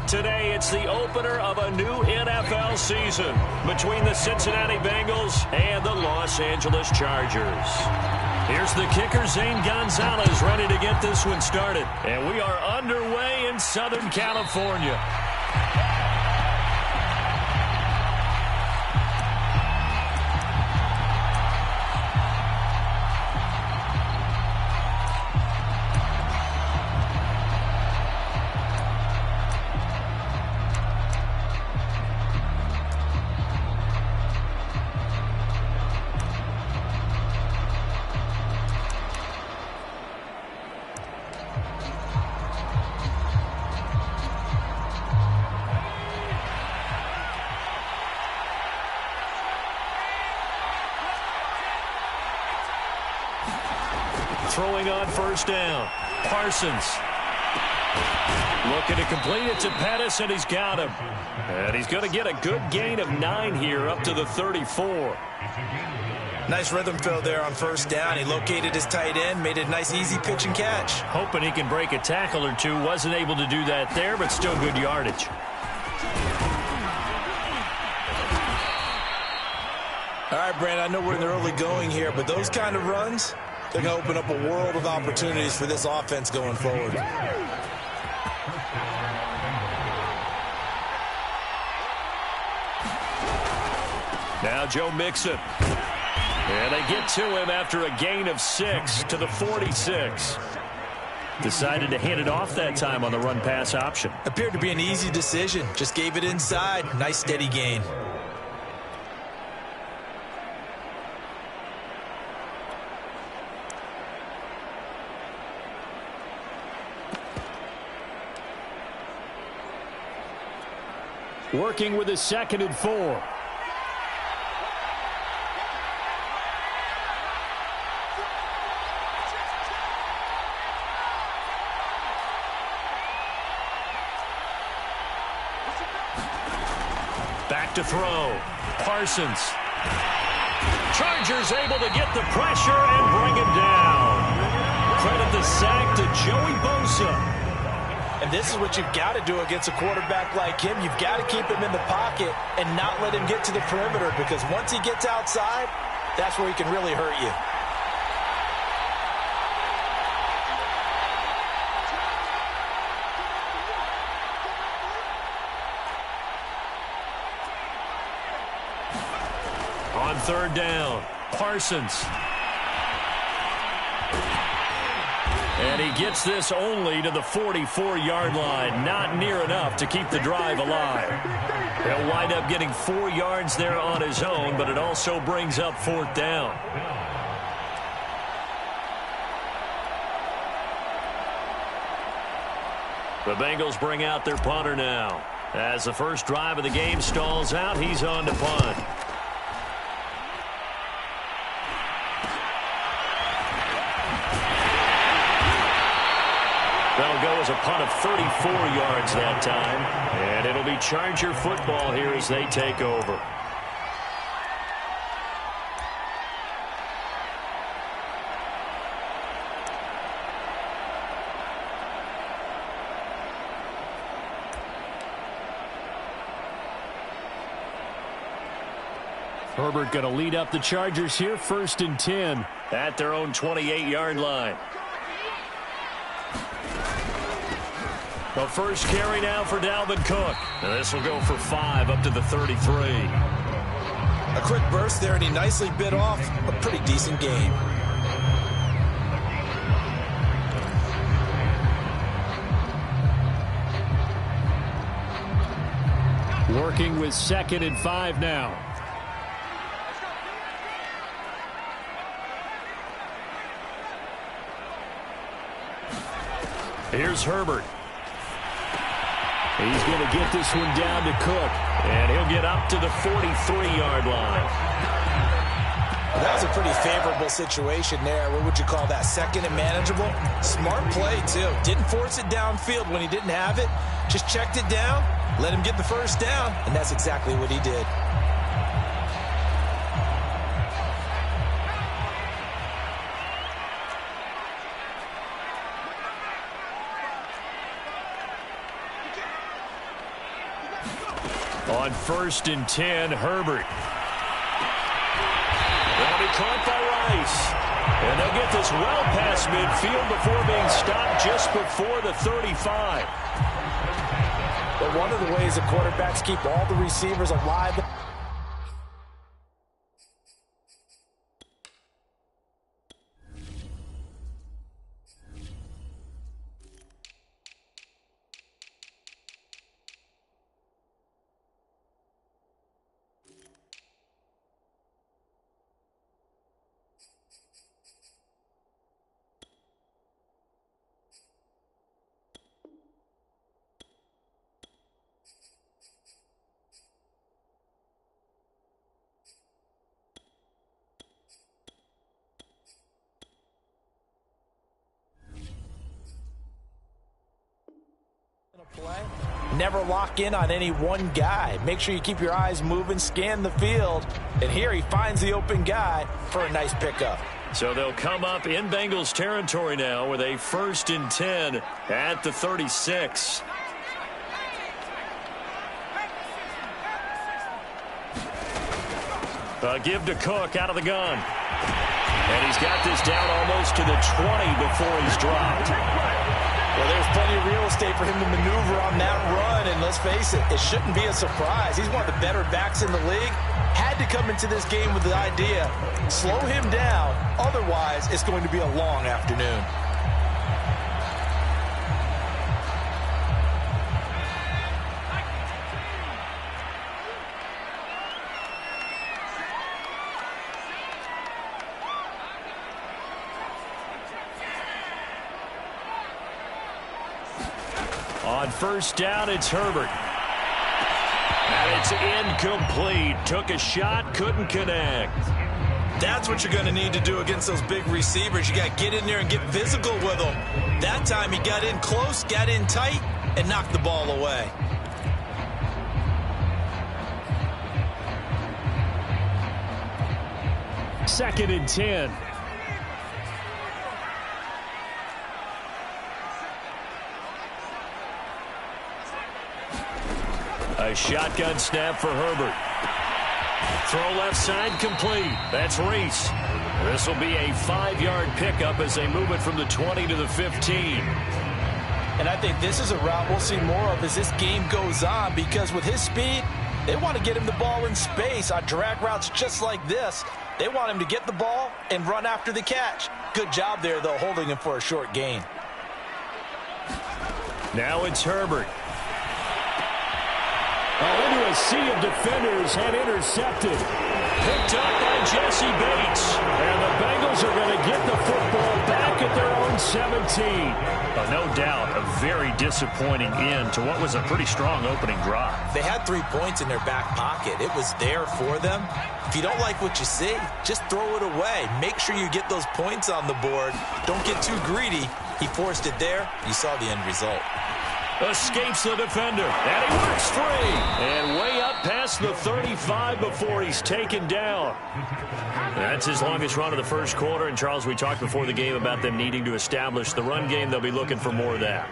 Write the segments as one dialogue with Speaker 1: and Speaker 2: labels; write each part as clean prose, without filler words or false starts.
Speaker 1: Today, it's the opener of a new NFL season between the Cincinnati Bengals and the Los Angeles Chargers. Here's the kicker, Zane Gonzalez, ready to get this one started. And we are underway in Southern California. Throwing on first down. Parsons. Looking to complete it to Pettis, and he's got him. And he's going to get a good gain of 9 here up to the 34.
Speaker 2: Nice rhythm fill there on first down. He located his tight end, made it a nice easy pitch and catch.
Speaker 1: Hoping he can break a tackle or two. Wasn't able to do that there, but still good yardage.
Speaker 2: All right, Brandon, I know we're in the early going here, but those kind of runs, they're going to open up a world of opportunities for this offense going forward.
Speaker 1: Now Joe Mixon. And they get to him after a gain of 6 to the 46. Decided to hand it off that time on the run-pass option.
Speaker 2: Appeared to be an easy decision. Just gave it inside. Nice steady gain.
Speaker 1: Working with a 2nd and 4. Back to throw. Parsons. Chargers able to get the pressure and bring him down. Credit the sack to Joey Bosa.
Speaker 2: And this is what you've got to do against a quarterback like him. You've got to keep him in the pocket and not let him get to the perimeter, because once he gets outside, that's where he can really hurt you.
Speaker 1: On 3rd down, Parsons. And he gets this only to the 44-yard line. Not near enough to keep the drive alive. He'll wind up getting 4 yards there on his own, but it also brings up 4th down. The Bengals bring out their punter now. As the first drive of the game stalls out, he's on to punt. That'll go as a punt of 34 yards that time. And it'll be Charger football here as they take over. Herbert going to lead up the Chargers here, 1st and 10 at their own 28-yard line. The first carry now for Dalvin Cook. And this will go for 5 up to the 33.
Speaker 2: A quick burst there, and he nicely bit off a pretty decent gain.
Speaker 1: Working with 2nd and 5 now. Here's Herbert. He's going to get this one down to Cook, and he'll get up to the 43-yard line.
Speaker 2: Well, that was a pretty favorable situation there. What would you call that? 2nd and manageable? Smart play, too. Didn't force it downfield when he didn't have it. Just checked it down, let him get the first down, and that's exactly what he did.
Speaker 1: On 1st and 10, Herbert. That'll be caught by Rice. And they'll get this well past midfield before being stopped just before the 35.
Speaker 2: But one of the ways the quarterbacks keep all the receivers alive. Play. Never lock in on any one guy. Make sure you keep your eyes moving, scan the field, and here he finds the open guy for a nice pickup.
Speaker 1: So they'll come up in Bengals territory now with a 1st and 10 at the 36. Give to Cook out of the gun. And he's got this down almost to the 20 before he's dropped.
Speaker 2: Well, there's plenty of real estate for him to maneuver on that run, and let's face it, it shouldn't be a surprise. He's one of the better backs in the league. Had to come into this game with the idea, slow him down, otherwise it's going to be a long afternoon.
Speaker 1: On 1st down, it's Herbert. And it's incomplete. Took a shot, couldn't connect.
Speaker 2: That's what you're going to need to do against those big receivers. You got to get in there and get physical with them. That time he got in close, got in tight, and knocked the ball away.
Speaker 1: Second and 10. A shotgun snap for Herbert. Throw left side complete. That's Reese. This will be a 5-yard pickup as they move it from the 20 to the 15.
Speaker 2: And I think this is a route we'll see more of as this game goes on, because with his speed, they want to get him the ball in space on drag routes just like this. They want him to get the ball and run after the catch. Good job there, though, holding him for a short gain.
Speaker 1: Now it's Herbert. Into a sea of defenders and intercepted. Picked up by Jesse Bates. And the Bengals are going to get the football back at their own 17. No doubt a very disappointing end to what was a pretty strong opening drive.
Speaker 2: They had 3 points in their back pocket. It was there for them. If you don't like what you see, just throw it away. Make sure you get those points on the board. Don't get too greedy. He forced it there. You saw the end result.
Speaker 1: Escapes the defender, and he works free. And way up past the 35 before he's taken down. That's his longest run of the first quarter. And, Charles, we talked before the game about them needing to establish the run game. They'll be looking for more of that.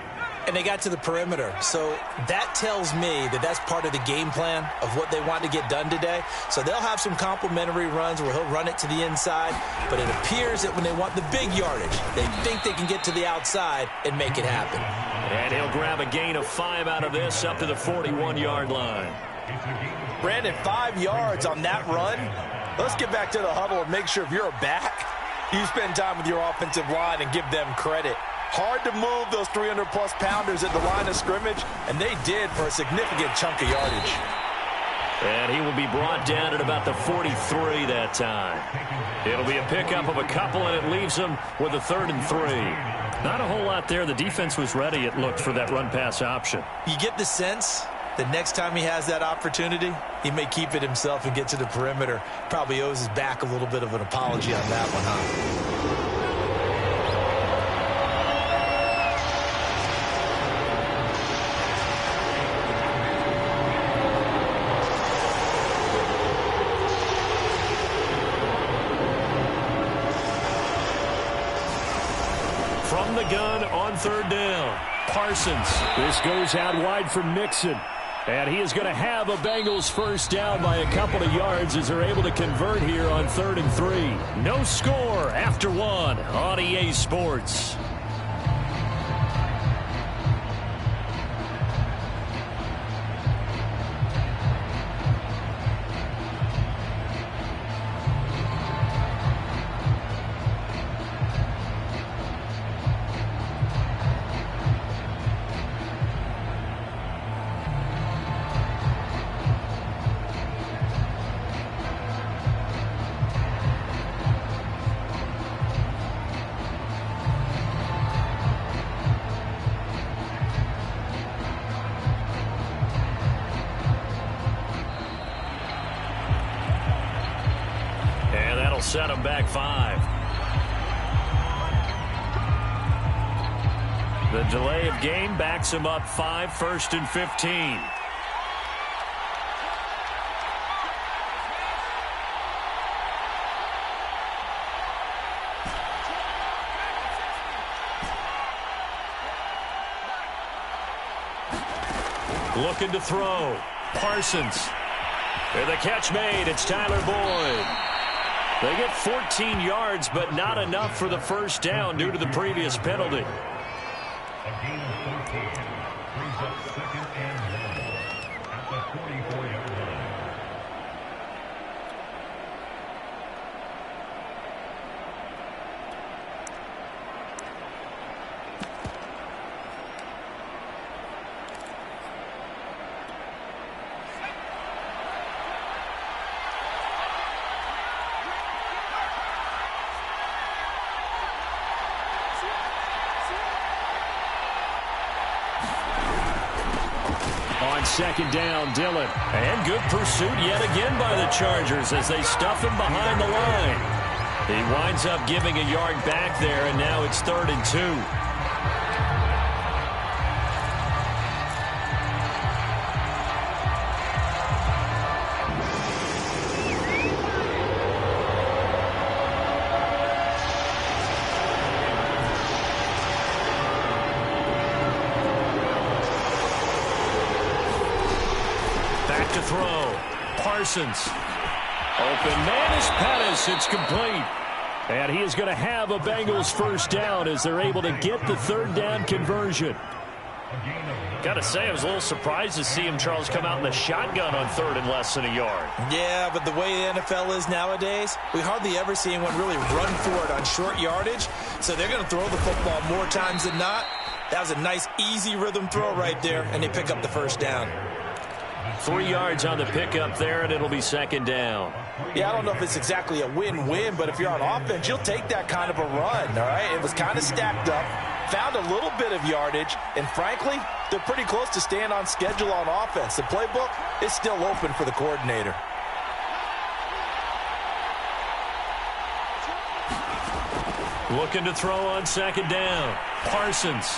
Speaker 2: And they got to the perimeter. So that tells me that that's part of the game plan of what they want to get done today. So they'll have some complimentary runs where he'll run it to the inside. But it appears that when they want the big yardage, they think they can get to the outside and make it happen.
Speaker 1: And he'll grab a gain of 5 out of this up to the 41-yard line.
Speaker 2: Brandon, 5 yards on that run. Let's get back to the huddle and make sure if you're a back, you spend time with your offensive line and give them credit. Hard to move those 300-plus pounders at the line of scrimmage, and they did for a significant chunk of yardage.
Speaker 1: And he will be brought down at about the 43 that time. It'll be a pickup of a couple, and it leaves them with a 3rd and 3. Not a whole lot there. The defense was ready, it looked, for that run-pass option.
Speaker 2: You get the sense that next time he has that opportunity, he may keep it himself and get to the perimeter. Probably owes his back a little bit of an apology on that one, huh?
Speaker 1: From the gun on 3rd down. Parsons. This goes out wide for Mixon. And he is going to have a Bengals first down by a couple of yards as they're able to convert here on 3rd and 3. No score after 1 on EA Sports. Set him back 5. The delay of game backs him up 5, 1st and 15. Looking to throw. Parsons. With the catch made, it's Tyler Boyd. They get 14 yards, but not enough for the first down due to the previous penalty.
Speaker 3: A gain of 14 brings up 2nd and 1 at the 44-yard line.
Speaker 1: On 2nd down, Dillon. And good pursuit yet again by the Chargers as they stuff him behind the line. He winds up giving a yard back there, and now it's 3rd and 2. To throw. Parsons. Open man is Pettis. It's complete. And he is going to have a Bengals first down as they're able to get the 3rd down conversion.
Speaker 4: Got to say, I was a little surprised to see him, Charles, come out in the shotgun on 3rd and less than a yard.
Speaker 2: Yeah, but the way the NFL is nowadays, we hardly ever see anyone really run for it on short yardage. So they're going to throw the football more times than not. That was a nice, easy rhythm throw right there, and they pick up the first down.
Speaker 1: 3 yards on the pickup there, and it'll be 2nd down.
Speaker 2: Yeah, I don't know if it's exactly a win-win, but if you're on offense, you'll take that kind of a run, all right? It was kind of stacked up, found a little bit of yardage, and frankly, they're pretty close to staying on schedule on offense. The playbook is still open for the coordinator.
Speaker 1: Looking to throw on 2nd down. Parsons.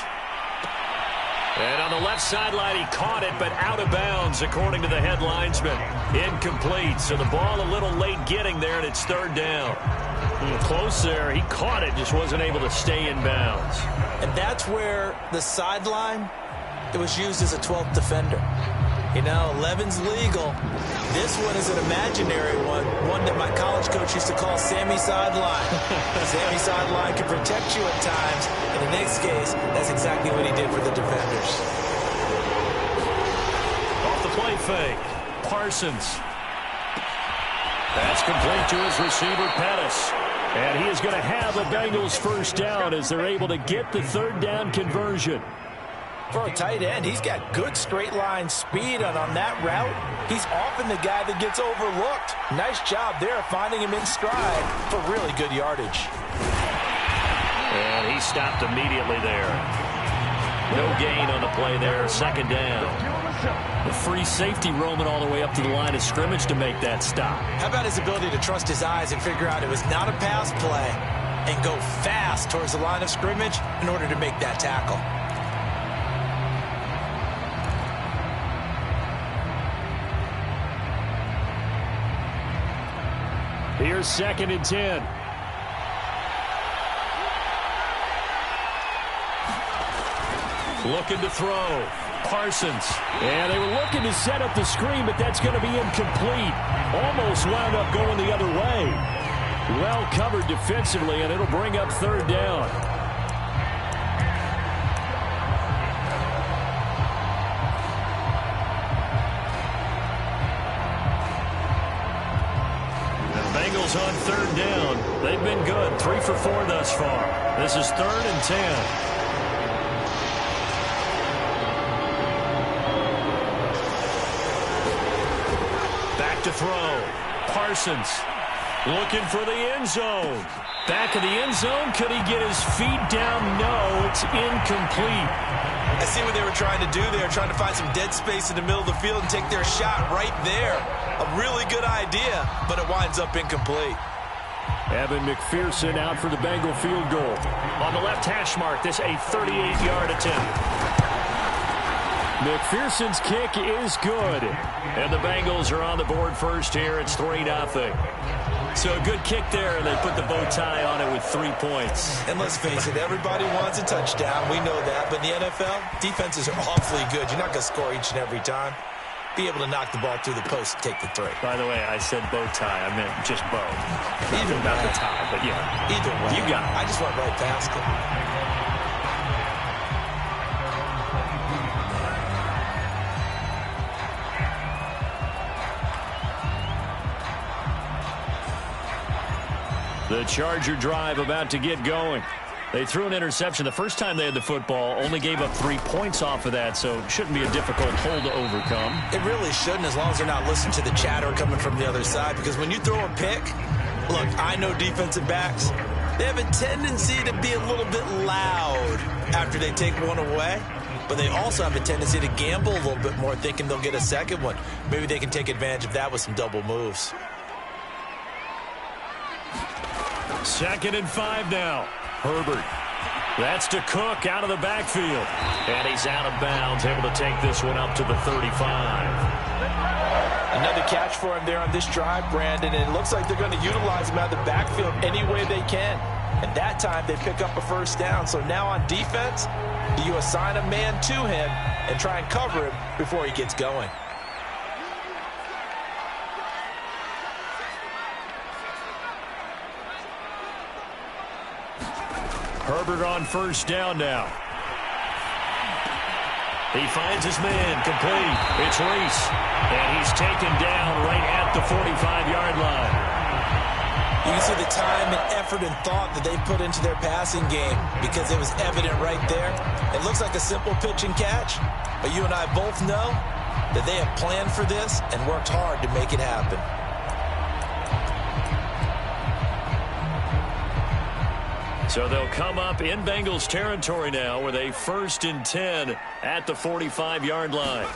Speaker 1: And on the left sideline, he caught it, but out of bounds, according to the head linesman. Incomplete, so the ball a little late getting there, and it's 3rd down. Close there. He caught it, just wasn't able to stay in bounds.
Speaker 2: And that's where the sideline, it was used as a 12th defender. You know, 11's legal. This one is an imaginary one that my college coach used to call Sammy Sideline. Sammy Sideline can protect you at times. In the next case, that's exactly what he did for the defenders.
Speaker 1: Off the play fake. Parsons. That's complete to his receiver, Pettis. And he is going to have a Bengals first down as they're able to get the 3rd down conversion.
Speaker 2: For a tight end, he's got good straight line speed, and on that route, he's often the guy that gets overlooked. Nice job there finding him in stride for really good yardage.
Speaker 1: And he stopped immediately there. No gain on the play there, 2nd down. The free safety roaming all the way up to the line of scrimmage to make that stop.
Speaker 2: How about his ability to trust his eyes and figure out it was not a pass play and go fast towards the line of scrimmage in order to make that tackle.
Speaker 1: Here's 2nd and 10. Looking to throw. Parsons. And they were looking to set up the screen, but that's going to be incomplete. Almost wound up going the other way. Well covered defensively, and it'll bring up third down. Bengals on third down. They've been good. 3 for 4 thus far. This is 3rd and 10. Back to throw. Parsons looking for the end zone. Back of the end zone. Could he get his feet down? No, it's incomplete.
Speaker 2: I see what they were trying to do there, trying to find some dead space in the middle of the field and take their shot right there. A really good idea, but it winds up incomplete.
Speaker 1: Evan McPherson out for the Bengal field goal.
Speaker 4: On the left hash mark, this a 38-yard attempt.
Speaker 1: McPherson's kick is good.
Speaker 4: And the Bengals are on the board first here. It's 3-0.
Speaker 1: So a good kick there, and they put the bow tie on it with 3 points.
Speaker 2: And let's face it, everybody wants a touchdown. We know that. But in the NFL, defenses are awfully good. You're not going to score each and every time. Be able to knock the ball through the post and take the 3.
Speaker 4: By the way, I said bow tie. I meant just bow.
Speaker 2: Either
Speaker 4: not
Speaker 2: way.
Speaker 4: the tie, but yeah.
Speaker 2: Either way.
Speaker 4: You got it.
Speaker 2: I just went right past it.
Speaker 1: The Charger drive about to get going. They threw an interception the first time they had the football, only gave up 3 points off of that, so it shouldn't be a difficult hole to overcome.
Speaker 2: It really shouldn't, as long as they're not listening to the chatter coming from the other side, because when you throw a pick, look, I know defensive backs, they have a tendency to be a little bit loud after they take one away, but they also have a tendency to gamble a little bit more, thinking they'll get a second one. Maybe they can take advantage of that with some double moves.
Speaker 1: 2nd and 5 now. Herbert. That's to Cook out of the backfield.
Speaker 4: And he's out of bounds, able to take this one up to the 35.
Speaker 2: Another catch for him there on this drive, Brandon, and it looks like they're going to utilize him out of the backfield any way they can. And that time they pick up a first down. So now on defense, do you assign a man to him and try and cover him before he gets going?
Speaker 1: Herbert on first down now. He finds his man, complete. It's Reese.
Speaker 4: And he's taken down right at the 45-yard line.
Speaker 2: You can see the time and effort and thought that they put into their passing game because it was evident right there. It looks like a simple pitch and catch, but you and I both know that they have planned for this and worked hard to make it happen.
Speaker 1: So they'll come up in Bengals territory now with a 1st and 10 at the 45-yard line.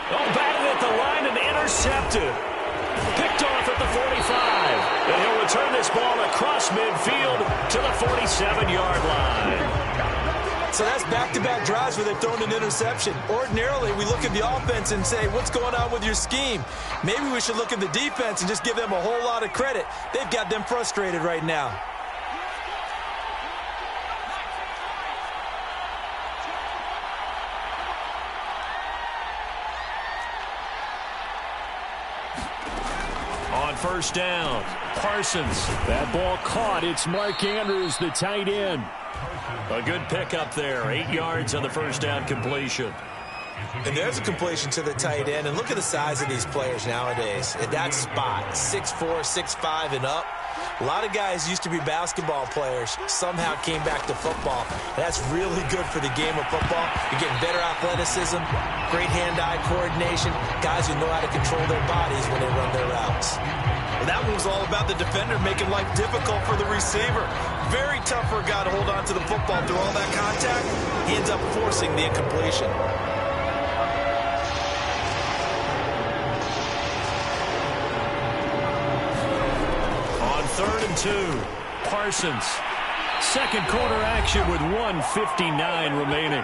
Speaker 4: Oh, batted at the line and intercepted. Picked off at the 45. And he'll return this ball across midfield to the 47-yard line.
Speaker 2: So that's back-to-back drives where they've thrown an interception. Ordinarily, we look at the offense and say, what's going on with your scheme? Maybe we should look at the defense and just give them a whole lot of credit. They've got them frustrated right now.
Speaker 1: On first down, Parsons. That ball caught. It's Mark Andrews, the tight end. A good pickup there. 8 yards on the first down completion.
Speaker 2: And there's a completion to the tight end. And look at the size of these players nowadays. At that spot, 6'4", 6'5", and up. A lot of guys used to be basketball players, somehow came back to football. And that's really good for the game of football. You're getting better athleticism, great hand-eye coordination, guys who know how to control their bodies when they run their routes. Well, that one was all about the defender making life difficult for the receiver. Very tough for a guy to hold on to the football through all that contact. He ends up forcing the incompletion.
Speaker 1: On 3rd and 2, Parsons. Second quarter action with 1:59 remaining.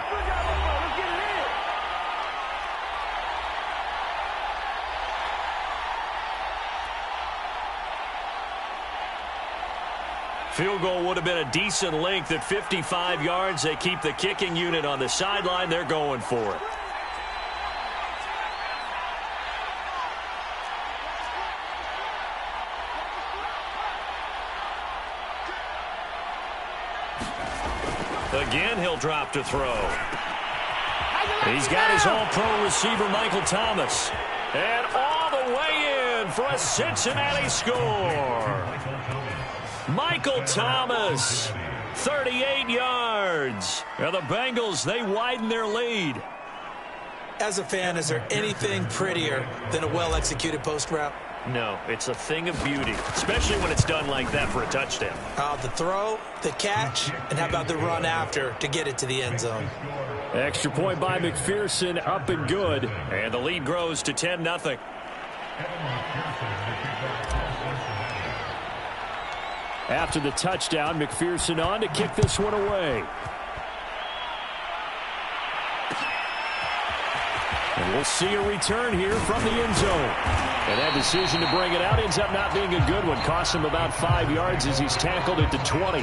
Speaker 1: field goal would have been a decent length at 55 yards. They keep the kicking unit on the sideline. They're going for it. Again, he'll drop to throw. He's got his all-pro receiver, Michael Thomas. And all the way in for a Cincinnati score. Michael Thomas, 38 yards. Now the Bengals, they widen their lead.
Speaker 2: As a fan, is there anything prettier than a well-executed post route?
Speaker 1: No, it's a thing of beauty, especially when it's done like that for a touchdown.
Speaker 2: The throw, the catch, and how about the run after to get it to the end zone?
Speaker 1: Extra point by McPherson, up and good. And the lead grows to 10-0. After the touchdown, McPherson on to kick this one away. And we'll see a return here from the end zone. And that decision to bring it out ends up not being a good one. Costs him about 5 yards as he's tackled at the 20.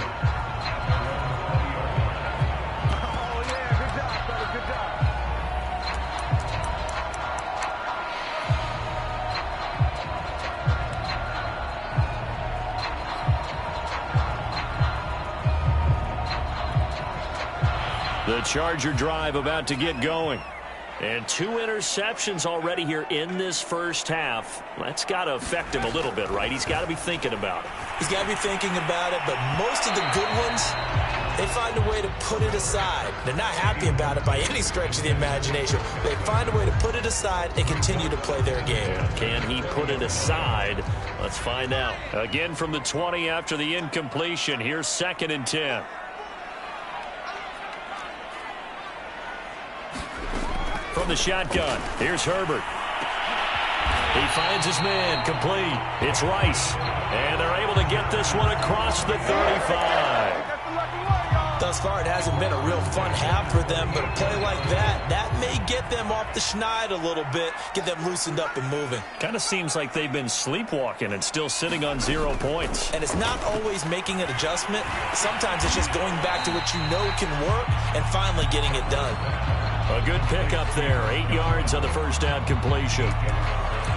Speaker 1: The Charger drive about to get going. And 2 interceptions already here in this first half. That's got to affect him a little bit, right? He's got to be thinking about it.
Speaker 2: He's got to be thinking about it, but most of the good ones, they find a way to put it aside. They're not happy about it by any stretch of the imagination. They find a way to put it aside and continue to play their game.
Speaker 1: Yeah, can he put it aside? Let's find out. Again from the 20 after the incompletion. Here's 2nd and 10. From the shotgun, here's Herbert. He finds his man, complete. It's Rice. And they're able to get this one across the 35.
Speaker 2: Thus far, it hasn't been a real fun half for them, but a play like that may get them off the schneid a little bit, get them loosened up and moving.
Speaker 1: Kind of seems like they've been sleepwalking and still sitting on 0 points.
Speaker 2: And it's not always making an adjustment. Sometimes it's just going back to what you know can work and finally getting it done.
Speaker 1: A good pickup there. 8 yards on the first down completion.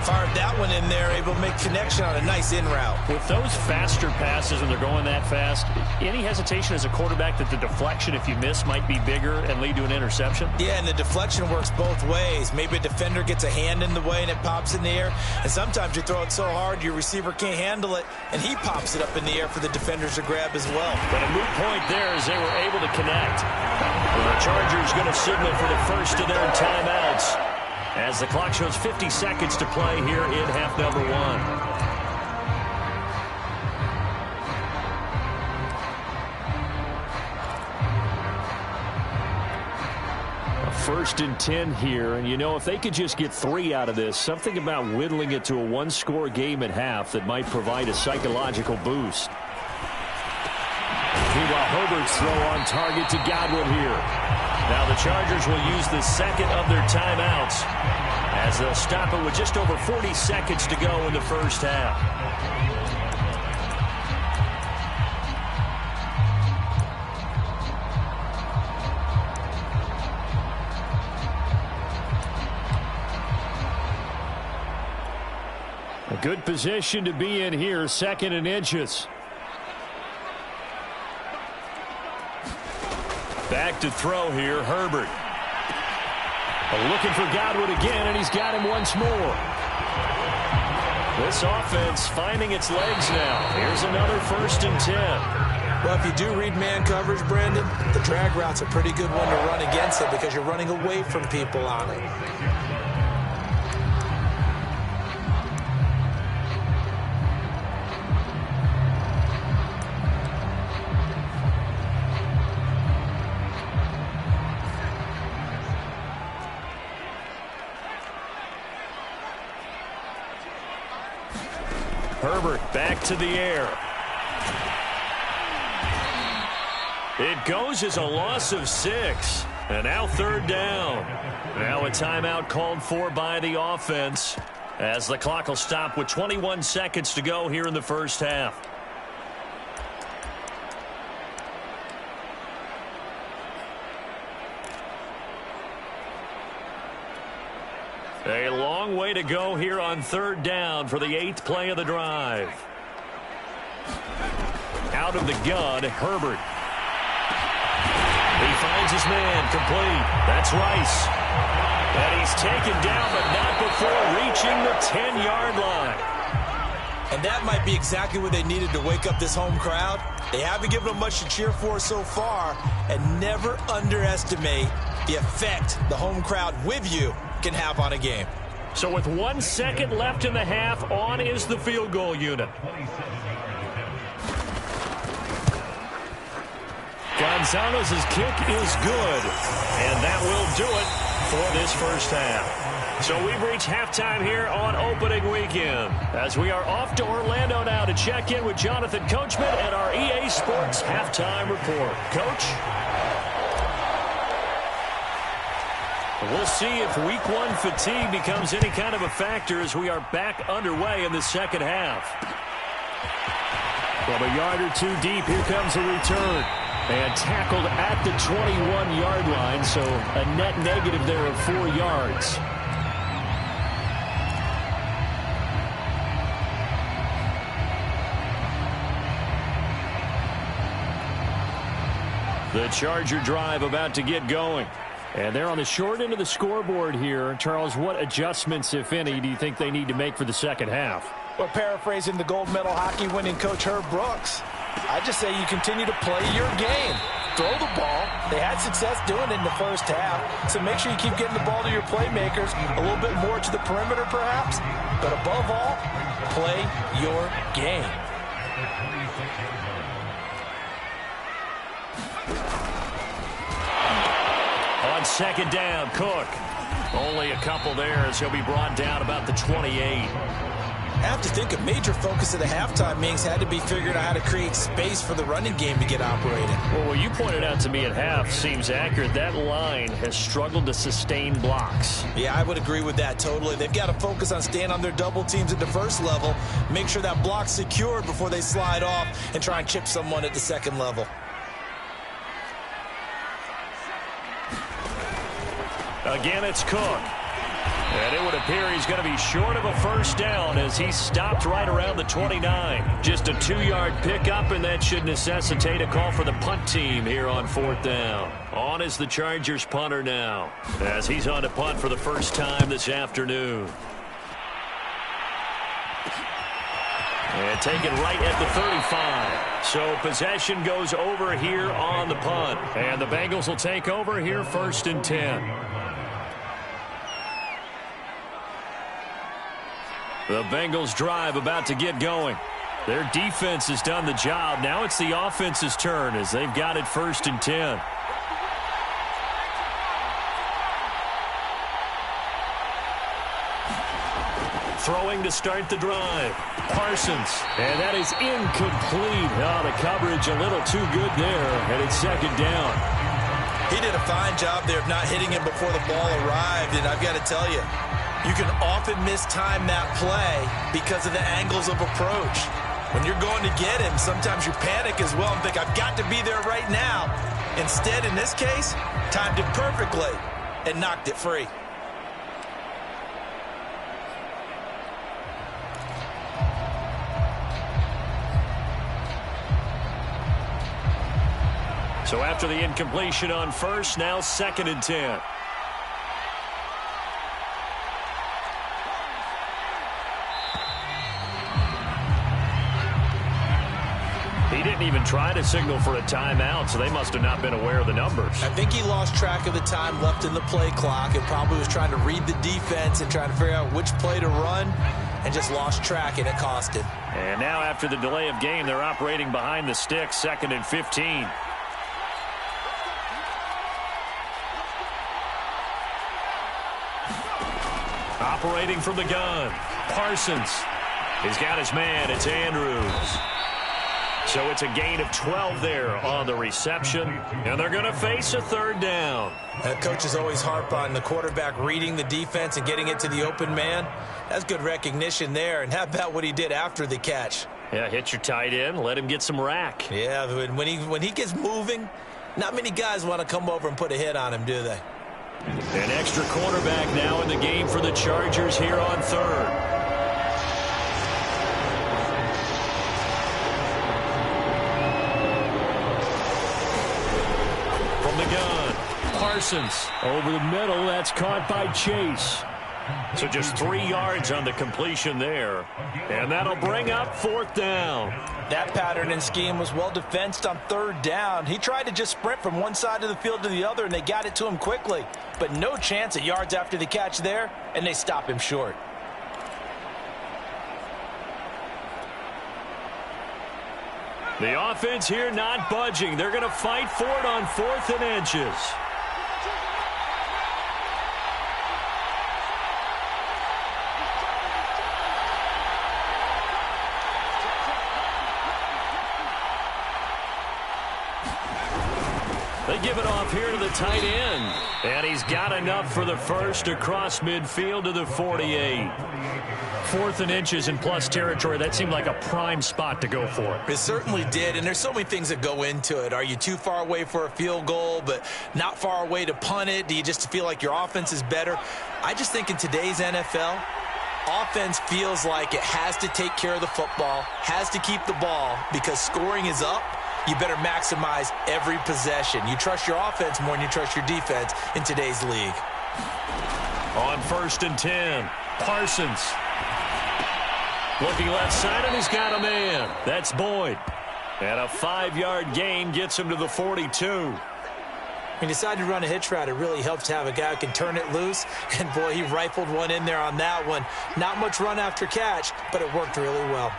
Speaker 2: Fired that one in there, able to make connection on a nice in route.
Speaker 1: With those faster passes when they're going that fast, any hesitation as a quarterback that the deflection, if you miss, might be bigger and lead to an interception?
Speaker 2: Yeah, and the deflection works both ways. Maybe a defender gets a hand in the way and it pops in the air. And sometimes you throw it so hard your receiver can't handle it, and he pops it up in the air for the defenders to grab as well.
Speaker 1: But a moot point there as they were able to connect. And the Chargers going to signal for the first of their timeouts as the clock shows 50 seconds to play here in half number 1. A 1st and 10 here, and you know, if they could just get 3 out of this, something about whittling it to a 1-score game at half that might provide a psychological boost. Meanwhile, Herbert's throw on target to Godwin here. Now the Chargers will use the second of their timeouts as they'll stop it with just over 40 seconds to go in the first half. A good position to be in here, 2nd and inches. Back to throw here, Herbert. Looking for Godwin again, and he's got him once more. This offense finding its legs now. Here's another 1st and 10.
Speaker 2: Well, if you do read man coverage, Brandon, the drag route's a pretty good one to run against it because you're running away from people on it.
Speaker 1: Herbert back to the air. It goes as a loss of 6. And now 3rd down. Now a timeout called for by the offense as the clock will stop with 21 seconds to go here in the first half. A long way to go here on third down for the 8th play of the drive. Out of the gun, Herbert. He finds his man, complete. That's Rice. And he's taken down, but not before reaching the 10-yard line.
Speaker 2: And that might be exactly what they needed to wake up this home crowd. They haven't given them much to cheer for so far, and never underestimate the effect the home crowd with you can have on a game.
Speaker 1: So with 1 second left in the half, on is the field goal unit. Gonzalez's kick is good, and that will do it for this first half. So we've reached halftime here on opening weekend, as we are off to Orlando now to check in with Jonathan Coachman at our EA Sports Halftime Report. Coach? We'll see if week 1 fatigue becomes any kind of a factor as we are back underway in the second half. From a yard or two deep, here comes a return. And tackled at the 21-yard line, so a net negative there of 4 yards. The Charger drive about to get going. And they're on the short end of the scoreboard here. Charles, what adjustments, if any, do you think they need to make for the second half?
Speaker 2: Well, paraphrasing the gold medal hockey winning coach Herb Brooks, I just say you continue to play your game. Throw the ball. They had success doing it in the first half, so make sure you keep getting the ball to your playmakers, a little bit more to the perimeter perhaps, but above all, play your game.
Speaker 1: On second down, Cook. Only a couple there as he'll be brought down about the 28.
Speaker 2: I have to think a major focus of the halftime Mings had to be figuring out how to create space for the running game to get operated.
Speaker 1: Well, what you pointed out to me at half seems accurate. That line has struggled to sustain blocks.
Speaker 2: Yeah, I would agree with that totally. They've got to focus on staying on their double teams at the first level, make sure that block's secured before they slide off and try and chip someone at the second level.
Speaker 1: Again, it's Cook. And it would appear he's going to be short of a first down as he stopped right around the 29. Just a 2-yard pickup, and that should necessitate a call for the punt team here on fourth down. On is the Chargers punter now, as he's on to punt for the first time this afternoon. And taken right at the 35. So possession goes over here on the punt. And the Bengals will take over here first and 10. The Bengals drive about to get going. Their defense has done the job. Now it's the offense's turn as they've got it first and 10. Throwing to start the drive. Parsons. And that is incomplete. Oh, the coverage a little too good there. And it's second down.
Speaker 2: He did a fine job there of not hitting him before the ball arrived. And I've got to tell you, you can often mistime that play because of the angles of approach. When you're going to get him, sometimes you panic as well and think, I've got to be there right now. Instead, in this case, timed it perfectly and knocked it free.
Speaker 1: So after the incompletion on first, now second and 10. He didn't even try to signal for a timeout, so they must have not been aware of the numbers.
Speaker 2: I think he lost track of the time left in the play clock and probably was trying to read the defense and trying to figure out which play to run and just lost track, and it cost him.
Speaker 1: And now after the delay of game, they're operating behind the sticks, second and 15. Operating from the gun, Parsons. He's got his man. It's Andrews. So it's a gain of 12 there on the reception, and they're going to face a third down.
Speaker 2: Coaches always harp on the quarterback reading the defense and getting it to the open man. That's good recognition there. And how about what he did after the catch?
Speaker 1: Yeah, hit your tight end, let him get some rack.
Speaker 2: Yeah, when he gets moving, not many guys want to come over and put a hit on him, do they?
Speaker 1: An extra cornerback now in the game for the Chargers here on third. From the gun, Parsons over the middle. That's caught by Chase. So just 3 yards on the completion there. And that'll bring up fourth down.
Speaker 2: That pattern and scheme was well defensed on third down. He tried to just sprint from one side of the field to the other, and they got it to him quickly. But no chance at yards after the catch there, and they stop him short.
Speaker 1: The offense here not budging. They're going to fight for it on 4th and inches. They give it off here to the tight end. And he's got enough for the first across midfield to the 48. 4th and inches in plus territory. That seemed like a prime spot to go for.
Speaker 2: It certainly did, and there's so many things that go into it. Are you too far away for a field goal, but not far away to punt it? Do you just feel like your offense is better? I just think in today's NFL, offense feels like it has to take care of the football, has to keep the ball, because scoring is up. You better maximize every possession. You trust your offense more than you trust your defense in today's league.
Speaker 1: On 1st and 10, Parsons. Looking left side, and he's got a man. That's Boyd. And a 5-yard gain gets him to the 42.
Speaker 2: When you decide to run a hitch route, it really helps to have a guy who can turn it loose. And, boy, he rifled one in there on that one. Not much run after catch, but it worked really well.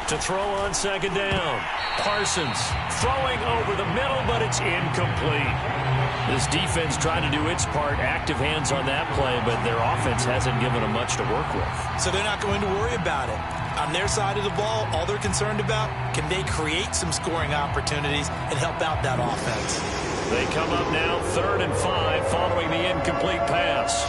Speaker 1: To throw on 2nd down. Parsons throwing over the middle, but it's incomplete. This defense trying to do its part. Active hands on that play, but their offense hasn't given them much to work with.
Speaker 2: So they're not going to worry about it. On their side of the ball, all they're concerned about, can they create some scoring opportunities and help out that offense?
Speaker 1: They come up now 3rd and 5 following the incomplete pass.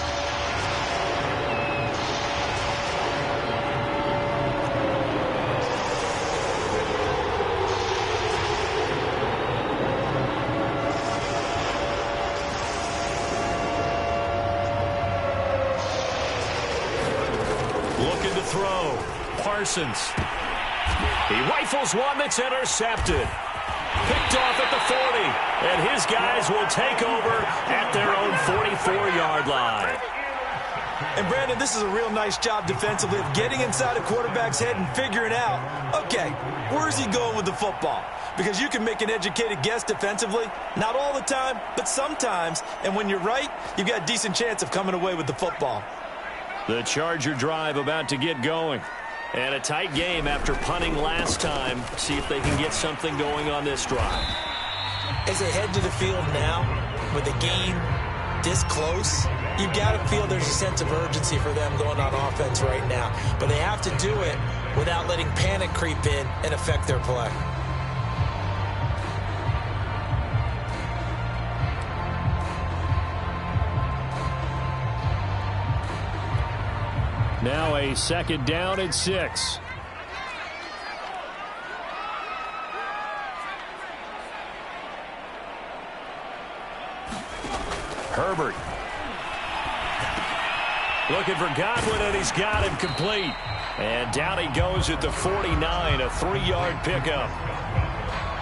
Speaker 1: Looking to throw. Parsons. He rifles one that's intercepted. Picked off at the 40. And his guys will take over at their own 44-yard line.
Speaker 2: And, Brandon, this is a real nice job defensively of getting inside a quarterback's head and figuring out, okay, where's he going with the football? Because you can make an educated guess defensively. Not all the time, but sometimes. And when you're right, you've got a decent chance of coming away with the football.
Speaker 1: The Charger drive about to get going. And a tight game after punting last time. See if they can get something going on this drive.
Speaker 2: As they head to the field now, with the game this close, you've got to feel there's a sense of urgency for them going on offense right now. But they have to do it without letting panic creep in and affect their play.
Speaker 1: Now a 2nd down and 6. Herbert. Looking for Godwin, and he's got him complete. And down he goes at the 49, a 3-yard pickup.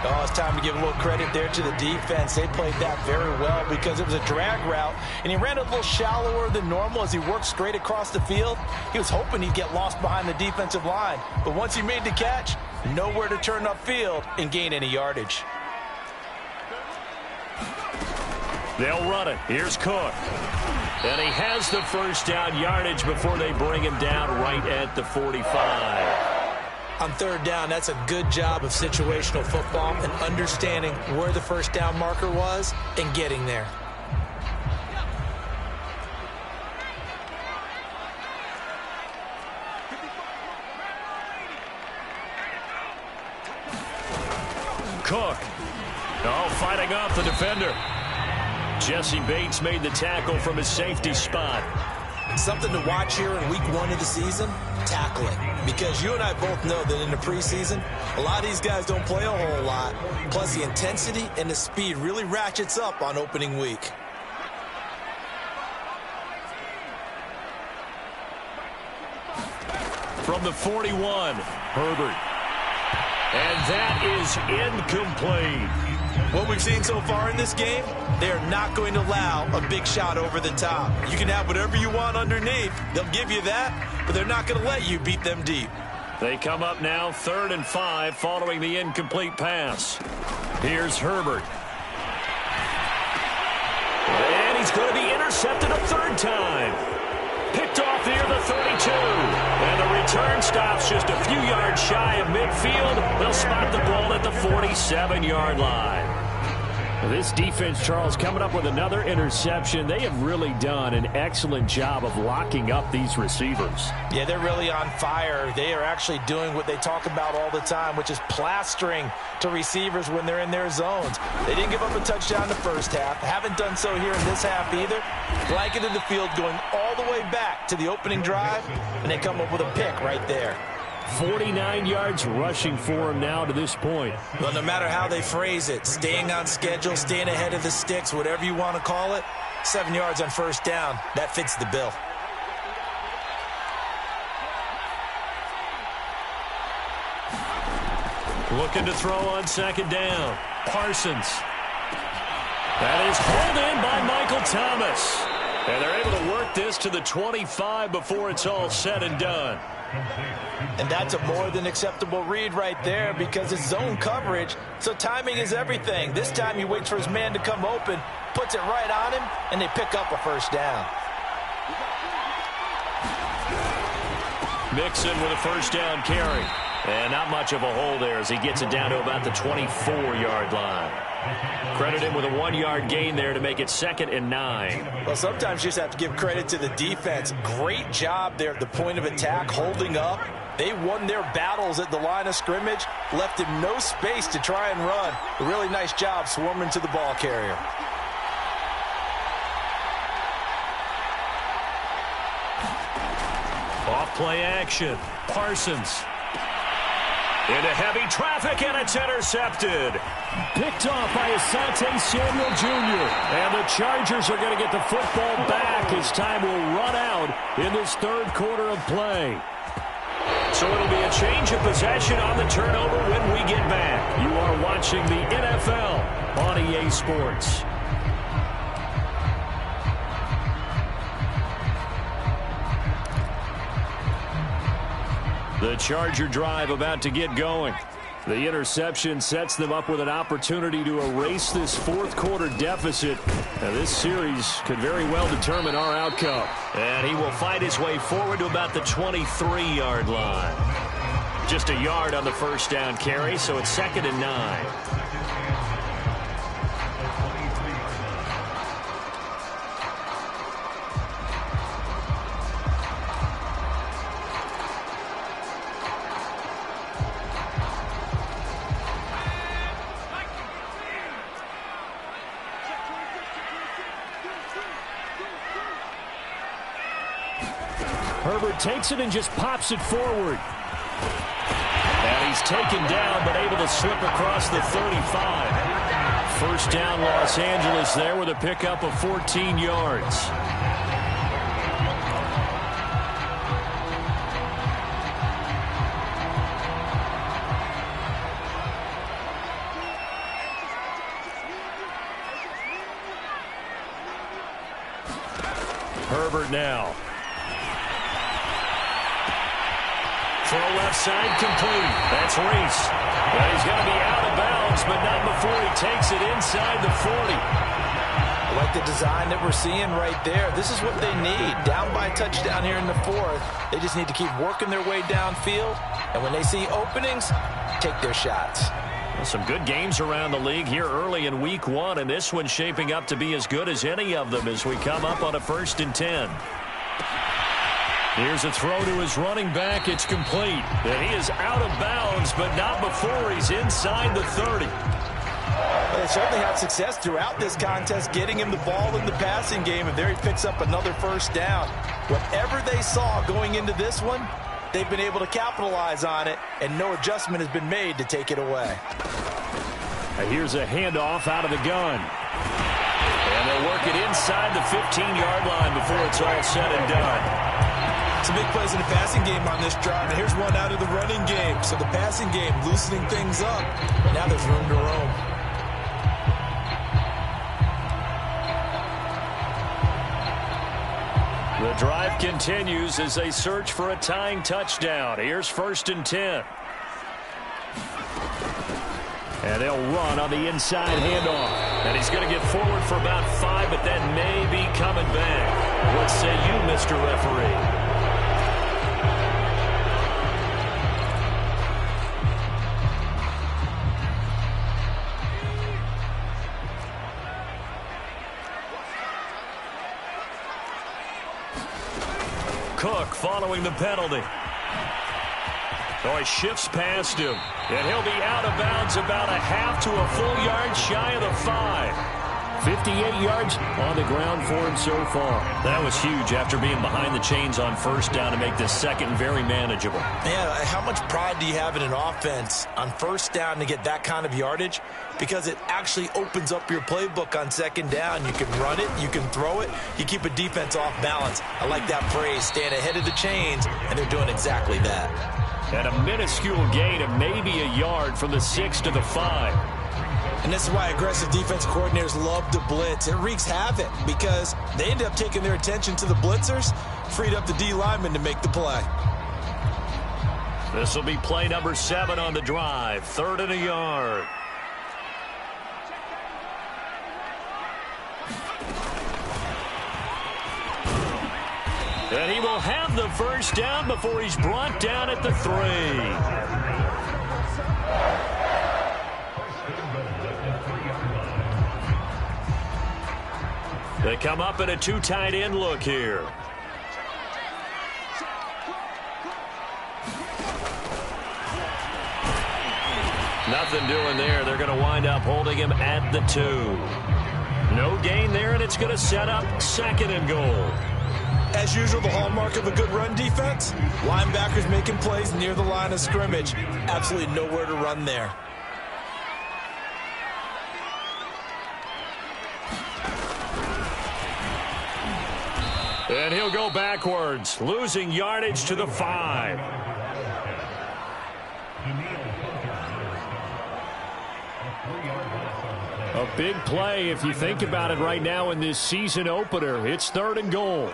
Speaker 2: Oh, it's time to give a little credit there to the defense. They played that very well because it was a drag route, and he ran a little shallower than normal as he worked straight across the field. He was hoping he'd get lost behind the defensive line, but once he made the catch, nowhere to turn upfield and gain any yardage.
Speaker 1: They'll run it. Here's Cook. And he has the first down yardage before they bring him down right at the 45.
Speaker 2: On 3rd down, that's a good job of situational football and understanding where the first down marker was and getting there.
Speaker 1: Cook. Oh, fighting off the defender. Jesse Bates made the tackle from his safety spot.
Speaker 2: Something to watch here in week 1 of the season, tackling. Because you and I both know that in the preseason, a lot of these guys don't play a whole lot. Plus, the intensity and the speed really ratchets up on opening week.
Speaker 1: From the 41, Herbert. And that is incomplete.
Speaker 2: What we've seen so far in this game, they are not going to allow a big shot over the top. You can have whatever you want underneath. They'll give you that, but they're not going to let you beat them deep.
Speaker 1: They come up now 3rd and 5 following the incomplete pass. Here's Herbert. And he's going to be intercepted a 3rd time. Picked off near the 32. And the return stops just a few yards shy of midfield. They'll spot the ball at the 47-yard line. This defense, Charles, coming up with another interception. They have really done an excellent job of locking up these receivers.
Speaker 2: Yeah, they're really on fire. They are actually doing what they talk about all the time, which is plastering to receivers when they're in their zones. They didn't give up a touchdown in the first half. Haven't done so here in this half either. Blanketed the field going all the way back to the opening drive, and they come up with a pick right there.
Speaker 1: 49 yards rushing for him now to this point.
Speaker 2: Well, no matter how they phrase it, staying on schedule, staying ahead of the sticks, whatever you want to call it, 7 yards on first down, that fits the bill.
Speaker 1: Looking to throw on 2nd down. Parsons. That is hauled in by Michael Thomas. And they're able to work this to the 25 before it's all said and done.
Speaker 2: And that's a more than acceptable read right there because it's zone coverage, so timing is everything. This time he waits for his man to come open, puts it right on him, and they pick up a first down.
Speaker 1: Mixon with a first down carry. And not much of a hole there as he gets it down to about the 24-yard line. Credit him with a 1-yard gain there to make it 2nd and 9.
Speaker 2: Well, sometimes you just have to give credit to the defense. Great job there at the point of attack, holding up. They won their battles at the line of scrimmage, left him no space to try and run. A really nice job swarming to the ball carrier.
Speaker 1: Off play action. Parsons. Into heavy traffic, and it's intercepted. Picked off by Asante Samuel Jr. And the Chargers are going to get the football back as time will run out in this 3rd quarter of play. So it'll be a change of possession on the turnover when we get back. You are watching the NFL on EA Sports. The Charger drive about to get going. The interception sets them up with an opportunity to erase this 4th quarter deficit. Now, this series could very well determine our outcome. And he will fight his way forward to about the 23-yard line. Just a yard on the first down carry, so it's 2nd and 9. Herbert takes it and just pops it forward. And he's taken down but able to slip across the 35. First down Los Angeles there with a pickup of 14 yards. Herbert now. Throw left side complete. That's Reese. But he's going to be out of bounds, but not before he takes it inside the 40.
Speaker 2: I like the design that we're seeing right there. This is what they need. Down by a touchdown here in the 4th. They just need to keep working their way downfield. And when they see openings, take their shots.
Speaker 1: Well, some good games around the league here early in week 1, and this one's shaping up to be as good as any of them as we come up on a 1st and 10. Here's a throw to his running back. It's complete. And he is out of bounds, but not before he's inside the 30.
Speaker 2: They certainly had success throughout this contest, getting him the ball in the passing game, and there he picks up another first down. Whatever they saw going into this one, they've been able to capitalize on it, and no adjustment has been made to take it away.
Speaker 1: Here's a handoff out of the gun. And they'll work it inside the 15-yard line before it's all said and done.
Speaker 2: Some big plays in the passing game on this drive, and here's one out of the running game. So the passing game loosening things up. Now there's room to roam.
Speaker 1: The drive continues as they search for a tying touchdown. Here's 1st and 10. And they'll run on the inside handoff. And he's going to get forward for about 5, but then may be coming back. What say you, Mr. Referee? Cook following the penalty. Oh, he shifts past him. And he'll be out of bounds about a half to a full yard shy of the 5. 58 yards on the ground for him so far. That was huge after being behind the chains on 1st down to make this second very manageable.
Speaker 2: Man, how much pride do you have in an offense on 1st down to get that kind of yardage? Because it actually opens up your playbook on 2nd down. You can run it, you can throw it, you keep a defense off balance. I like that phrase, staying ahead of the chains, and they're doing exactly that.
Speaker 1: And a minuscule gain of maybe a yard from the 6 to the 5.
Speaker 2: And this is why aggressive defense coordinators love to blitz. It wreaks havoc because they end up taking their attention to the blitzers, freed up the D lineman to make the play.
Speaker 1: This will be play number 7 on the drive. 3rd and a yard. And he will have the first down before he's brought down at the 3. They come up in a 2 tight end look here. Nothing doing there. They're going to wind up holding him at the 2. No gain there, and it's going to set up 2nd and goal.
Speaker 2: As usual, the hallmark of a good run defense, linebackers making plays near the line of scrimmage. Absolutely nowhere to run there.
Speaker 1: And he'll go backwards, losing yardage to the 5. A big play if you think about it right now in this season opener. It's 3rd and goal.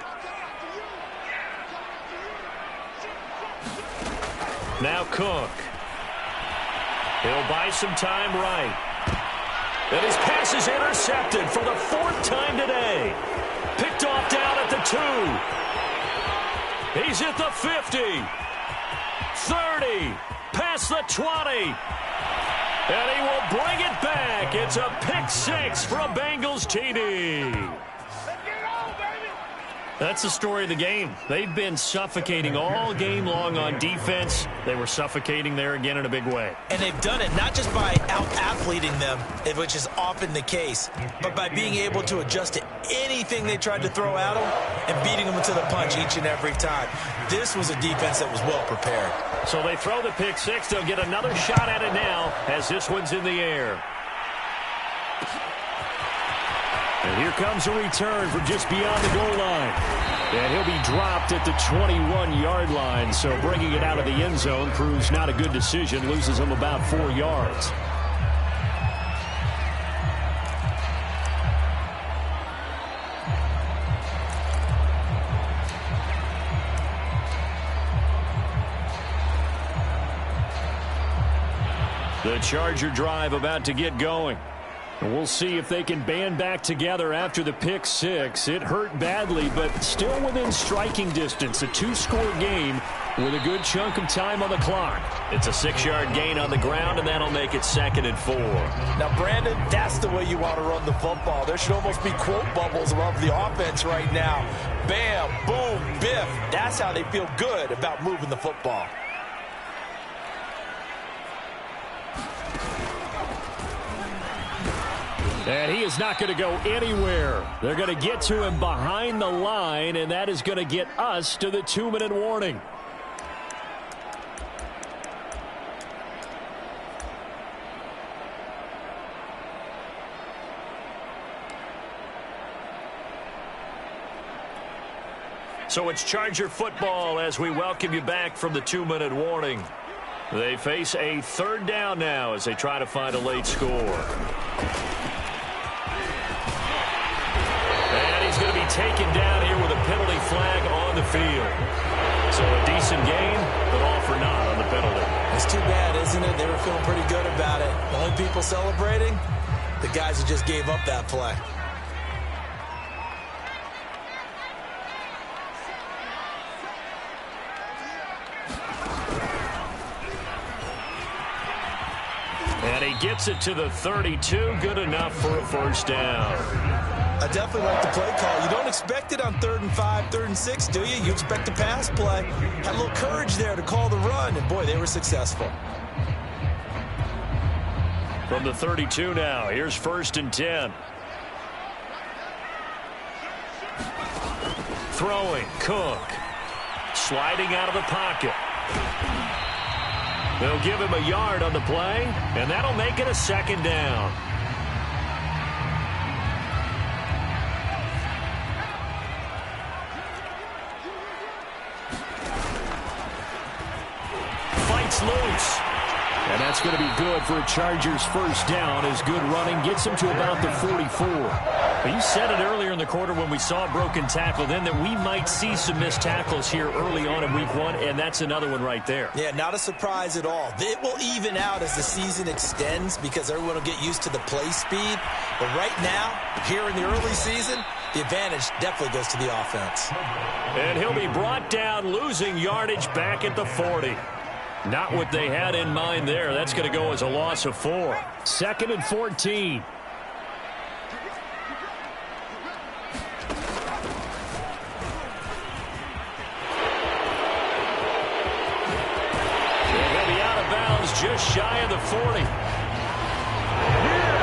Speaker 1: Now Cook. He'll buy some time right. And his pass is intercepted for the 4th time today. Picked off down at the 2. He's at the 50. 30. Past the 20. And he will bring it back. It's a pick 6 for a Bengals TD. That's the story of the game. They've been suffocating all game long on defense. They were suffocating there again in a big way.
Speaker 2: And they've done it not just by out-athleting them, which is often the case, but by being able to adjust to anything they tried to throw at them and beating them to the punch each and every time. This was a defense that was well prepared.
Speaker 1: So they throw the pick 6. They'll get another shot at it now as this one's in the air. And here comes a return from just beyond the goal line. And he'll be dropped at the 21-yard line. So bringing it out of the end zone proves not a good decision. Loses him about 4 yards. The Charger drive about to get going. And we'll see if they can band back together after the pick 6. It hurt badly, but still within striking distance. A 2-score game with a good chunk of time on the clock. It's a 6-yard gain on the ground, and that'll make it 2nd and 4.
Speaker 2: Now, Brandon, that's the way you want to run the football. There should almost be quote bubbles above the offense right now. Bam, boom, biff. That's how they feel good about moving the football.
Speaker 1: And he is not going to go anywhere. They're going to get to him behind the line, and that is going to get us to the 2-minute warning. So it's Charger football as we welcome you back from the 2-minute warning. They face a third down now as they try to find a late score. And he's going to be taken down here with a penalty flag on the field. So a decent game, but all for naught on the penalty.
Speaker 2: It's too bad, isn't it? They were feeling pretty good about it. The only people celebrating, the guys who just gave up that play.
Speaker 1: And he gets it to the 32. Good enough for a first down.
Speaker 2: I definitely like the play call. You don't expect it on 3rd and 5, 3rd and 6, do you? You expect a pass play. Had a little courage there to call the run, and boy, they were successful.
Speaker 1: From the 32 now, here's 1st and 10. Throwing, Cook. Sliding out of the pocket. They'll give him a yard on the play, and that'll make it a 2nd down. Fights loose. And that's going to be good for a Chargers first down as good running gets him to about the 44. But you said it earlier in the quarter when we saw a broken tackle then that we might see some missed tackles here early on in week 1, and that's another one right there.
Speaker 2: Yeah, not a surprise at all. It will even out as the season extends because everyone will get used to the play speed. But right now, here in the early season, the advantage definitely goes to the offense.
Speaker 1: And he'll be brought down, losing yardage back at the 40. Not what they had in mind there. That's going to go as a loss of 4. 2nd and 14. They'll be out of bounds just shy of the 40.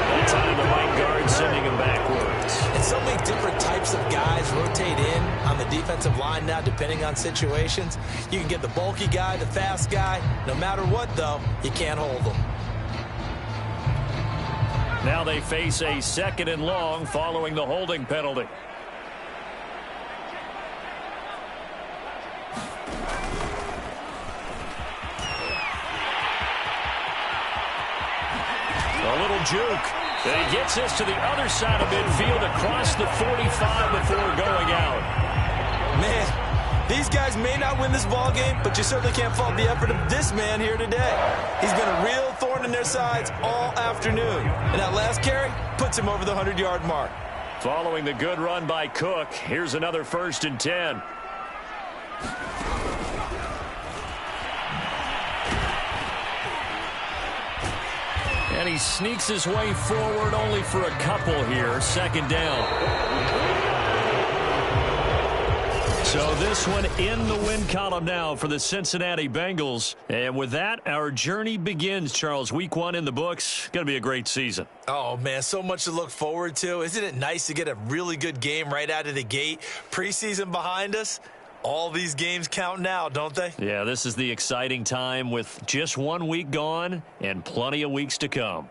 Speaker 1: That time the right guard sending him backwards.
Speaker 2: And so many different types of guys rotate in on the defensive line now, depending on situations. You can get the bulky guy, the fast guy. No matter what, though, you can't hold them.
Speaker 1: Now they face a 2nd and long following the holding penalty. A little juke. And he gets this to the other side of midfield across the 45 before going out.
Speaker 2: Man, these guys may not win this ball game, but you certainly can't fault the effort of this man here today. He's been a real thorn in their sides all afternoon. And that last carry puts him over the 100-yard mark.
Speaker 1: Following the good run by Cook, here's another 1st and 10. And he sneaks his way forward only for a couple here. 2nd down. So this one in the win column now for the Cincinnati Bengals. And with that, our journey begins, Charles. Week 1 in the books. Going to be a great season.
Speaker 2: Oh, man, so much to look forward to. Isn't it nice to get a really good game right out of the gate? Preseason behind us. All these games count now, don't they?
Speaker 1: Yeah, this is the exciting time with just 1 week gone and plenty of weeks to come.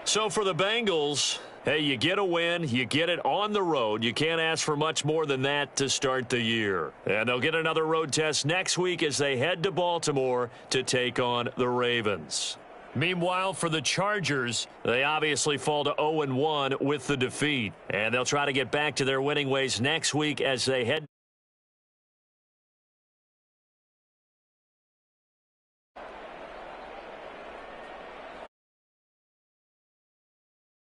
Speaker 1: So for the Bengals, hey, you get a win, you get it on the road. You can't ask for much more than that to start the year. And they'll get another road test next week as they head to Baltimore to take on the Ravens. Meanwhile, for the Chargers, they obviously fall to 0-1 with the defeat. And they'll try to get back to their winning ways next week as they head